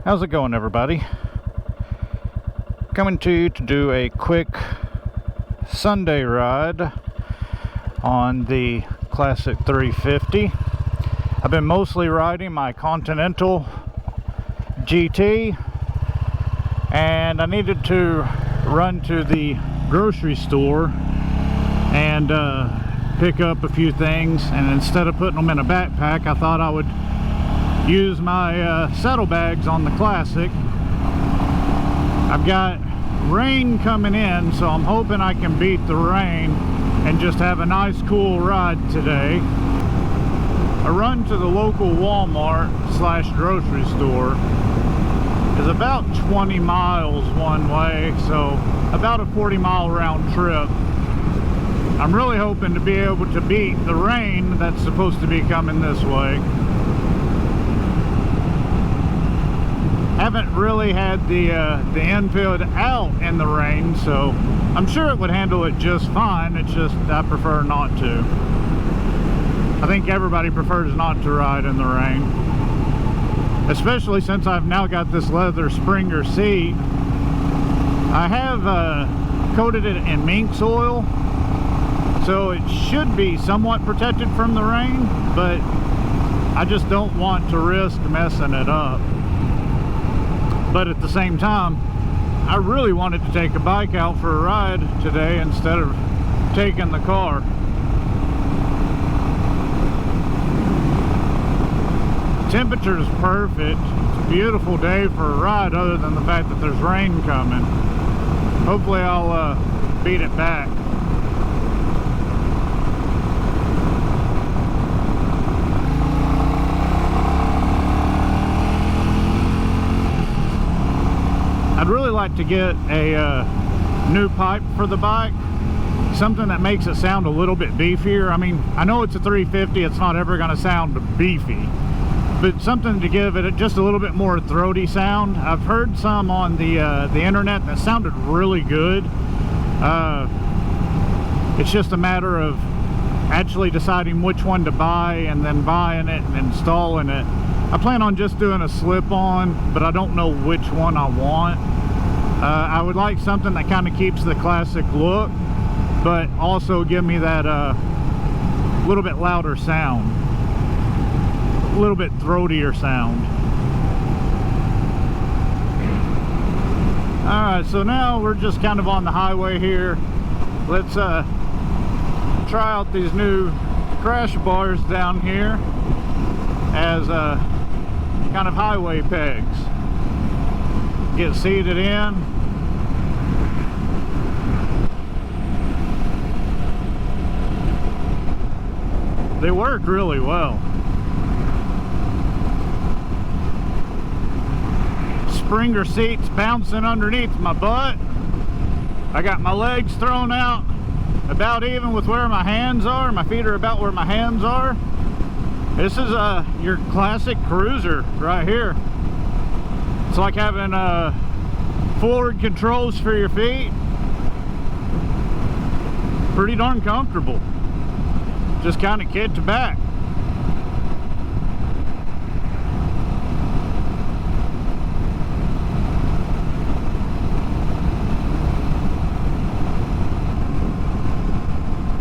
How's it going, everybody? Coming to you to do a quick Sunday ride on the Classic 350. I've been mostly riding my Continental GT, and I needed to run to the grocery store and pick up a few things, and instead of putting them in a backpack, I thought I would use my saddlebags on the Classic. I've got rain coming in, so I'm hoping I can beat the rain and just have a nice cool ride today. A run to the local Walmart / grocery store is about 20 miles one way, so about a 40-mile round trip. I'm really hoping to be able to beat the rain that's supposed to be coming this way. Haven't really had the Enfield out in the rain, so I'm sure it would handle it just fine. It's just I prefer not to. I think everybody prefers not to ride in the rain, especially since I've now got this leather Springer seat. I have coated it in minx oil, so it should be somewhat protected from the rain, but I just don't want to risk messing it up. But at the same time, I really wanted to take a bike out for a ride today instead of taking the car. Temperature is perfect. It's a beautiful day for a ride, other than the fact that there's rain coming. Hopefully I'll beat it back. I'd really like to get a new pipe for the bike, something that makes it sound a little bit beefier. I mean, I know it's a 350, it's not ever going to sound beefy, but something to give it just a little bit more throaty sound. I've heard some on the internet that sounded really good. It's just a matter of actually deciding which one to buy and then buying it and installing it. I plan on just doing a slip-on, but I don't know which one I want. I would like something that kind of keeps the Classic look, but also give me that little bit louder sound, a little bit throatier sound. Alright, so now we're just kind of on the highway here. Let's try out these new crash bars down here as kind of highway pegs. Get seated in. They work really well. Springer seats bouncing underneath my butt. I got my legs thrown out about even with where my hands are. My feet are about where my hands are. This is your classic cruiser right here. It's like having forward controls for your feet. Pretty darn comfortable. Just kind of kid to back.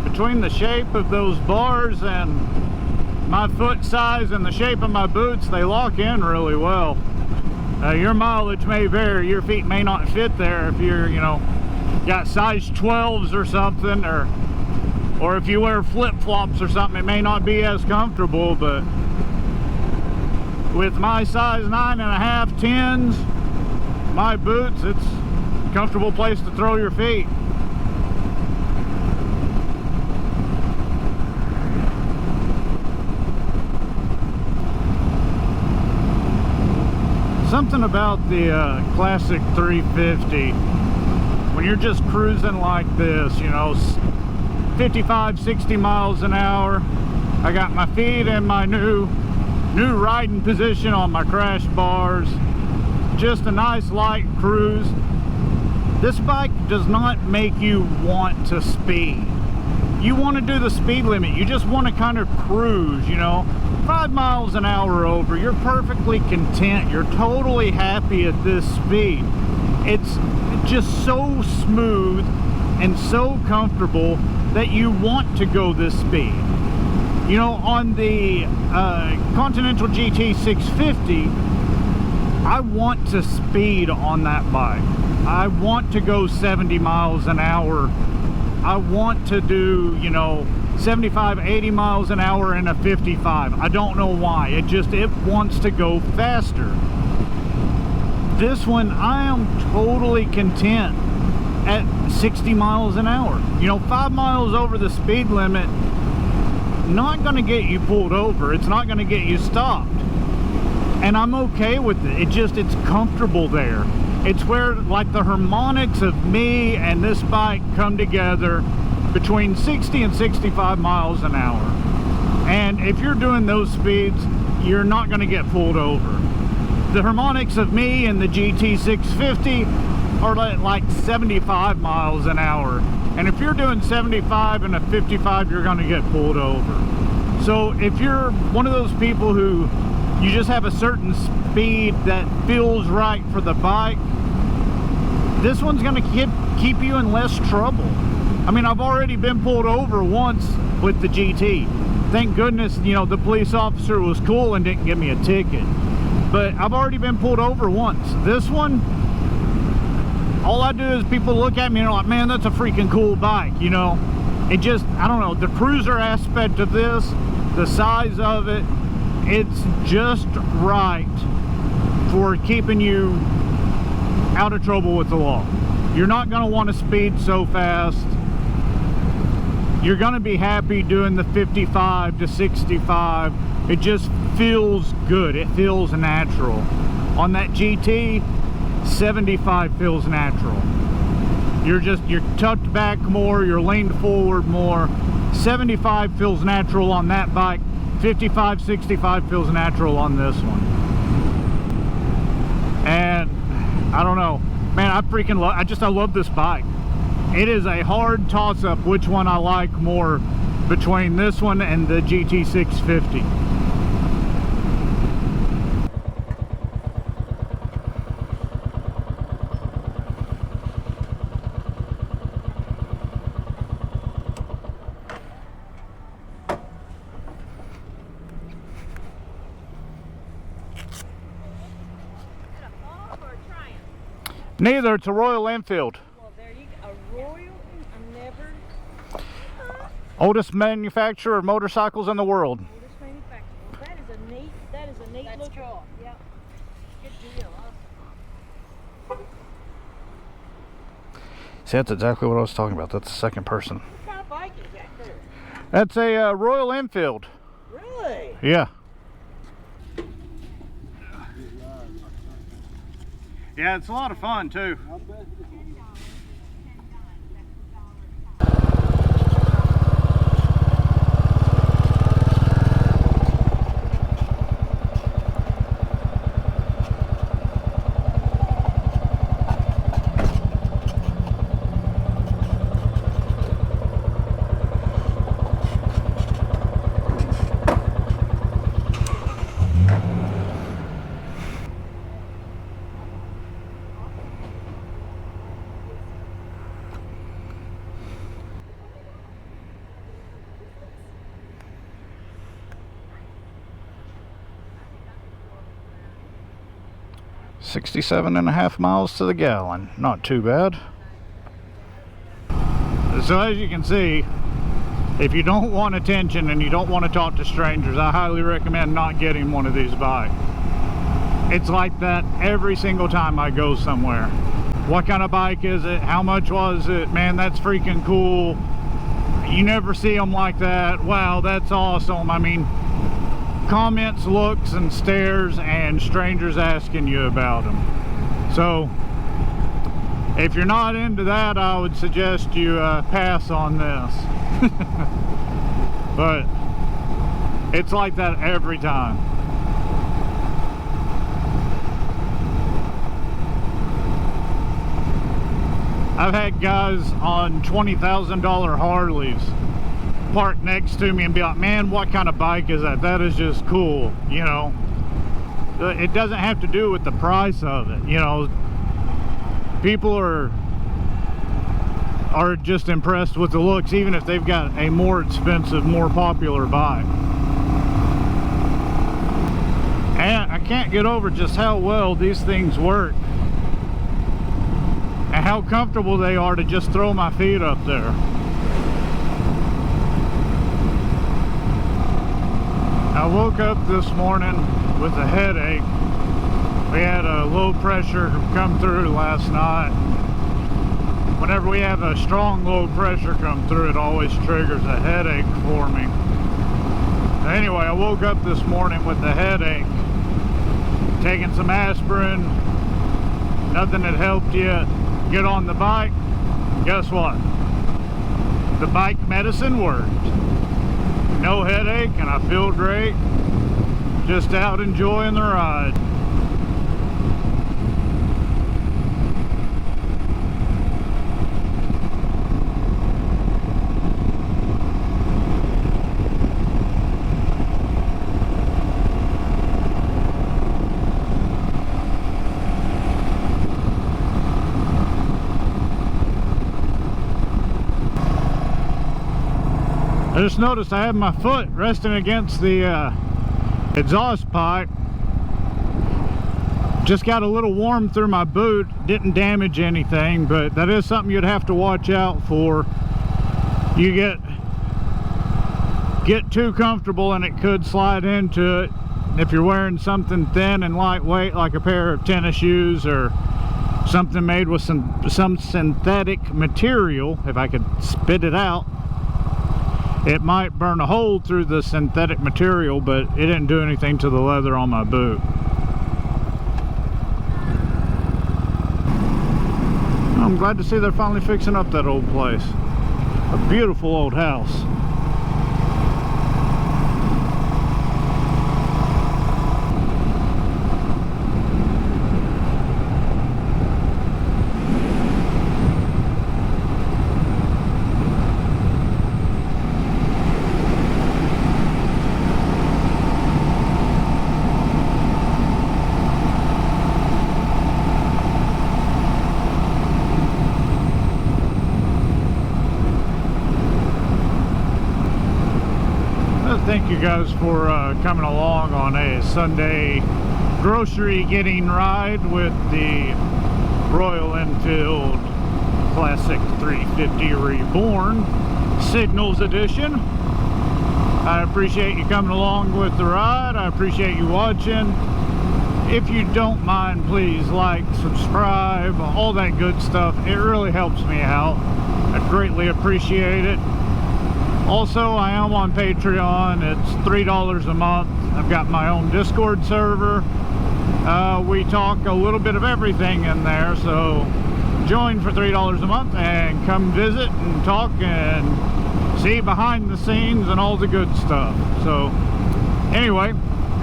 Between the shape of those bars and my foot size and the shape of my boots, they lock in really well. Your mileage may vary. Your feet may not fit there if you're, you know, got size 12s or something, or if you wear flip-flops or something, it may not be as comfortable. But with my size 9.5, 10s, my boots, it's a comfortable place to throw your feet. Something about the Classic 350, when you're just cruising like this, you know, 55, 60 miles an hour. I got my feet in my new riding position on my crash bars. Just a nice light cruise. This bike does not make you want to speed. you want to do the speed limit. You just want to kind of cruise, you know, 5 miles an hour over. You're perfectly content. You're totally happy at this speed. It's just so smooth and so comfortable that you want to go this speed. You know, on the Continental GT 650, I want to speed on that bike. I want to go 70 miles an hour. I want to do, you know, 75, 80 miles an hour in a 55. I don't know why. It wants to go faster. This one, I am totally content at 60 miles an hour. You know, 5 miles over the speed limit, not going to get you pulled over. It's not going to get you stopped. And I'm okay with it. It's comfortable there. It's where, like, the harmonics of me and this bike come together between 60 and 65 miles an hour. And if you're doing those speeds, you're not going to get pulled over. The harmonics of me and the GT 650 are like 75 miles an hour. And if you're doing 75 and a 55, you're going to get pulled over. So if you're one of those people who you just have a certain speed that feels right for the bike, this one's going to keep you in less trouble. I mean, I've already been pulled over once with the GT. Thank goodness, you know, the police officer was cool and didn't give me a ticket. But I've already been pulled over once. This one, all I do is people look at me and they're like, man, that's a freaking cool bike, you know. It just, I don't know, the cruiser aspect of this, the size of it, it's just right for keeping you out of trouble with the law. You're not going to want to speed so fast. You're going to be happy doing the 55 to 65. It just feels good. It feels natural. On that GT, 75 feels natural. You're tucked back more, you're leaned forward more. 75 feels natural on that bike. 55, 65 feels natural on this one. And I don't know, man, I love this bike. It is a hard toss-up which one I like more between this one and the GT 650. Neither, it's a Royal Enfield. Well, there you go. A Royal, I've never... Oldest manufacturer of motorcycles in the world. Oldest manufacturer. Well, that is a neat look. That's cool. Yep. Good deal. Awesome. See, that's exactly what I was talking about. That's the second person. What kind of bike is that there? That's a Royal Enfield. Really? Yeah. Yeah, it's a lot of fun too. $67.5 miles to the gallon. Not too bad. So as you can see, if you don't want attention and you don't want to talk to strangers, I highly recommend not getting one of these bikes. It's like that every single time I go somewhere. What kind of bike is it? How much was it? Man, that's freaking cool. You never see them like that. Wow, that's awesome. I mean, comments, looks, and stares, and strangers asking you about them. So if you're not into that, I would suggest you pass on this. But it's like that every time. I've had guys on $20,000 Harleys park next to me and be like, man, what kind of bike is that? That is just cool, you know. It doesn't have to do with the price of it, you know. People are just impressed with the looks, even if they've got a more expensive, more popular bike. And I can't get over just how well these things work and how comfortable they are to just throw my feet up there. I woke up this morning with a headache. We had a low pressure come through last night. Whenever we have a strong low pressure come through, it always triggers a headache for me. Anyway, I woke up this morning with a headache, taking some aspirin, nothing had helped yet. Get on the bike, guess what? The bike medicine worked. No headache, and I feel great. Just out enjoying the ride. I just noticed I have my foot resting against the exhaust pipe. Just got a little warm through my boot. Didn't damage anything, but that is something you'd have to watch out for. You get too comfortable and it could slide into it. If you're wearing something thin and lightweight like a pair of tennis shoes or something made with some synthetic material, if I could spit it out, it might burn a hole through the synthetic material, but it didn't do anything to the leather on my boot. I'm glad to see they're finally fixing up that old place. A beautiful old house. Thank you guys for coming along on a Sunday grocery getting ride with the Royal Enfield Classic 350 Reborn Signals Edition. I appreciate you coming along with the ride. I appreciate you watching. If you don't mind, please like, subscribe, all that good stuff. It really helps me out. I greatly appreciate it. Also, I am on Patreon. It's $3 a month. I've got my own Discord server. We talk a little bit of everything in there, so join for $3 a month and come visit and talk and see behind the scenes and all the good stuff. So anyway,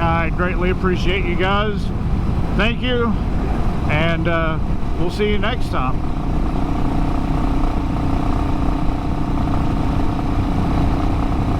I greatly appreciate you guys. Thank you, and we'll see you next time.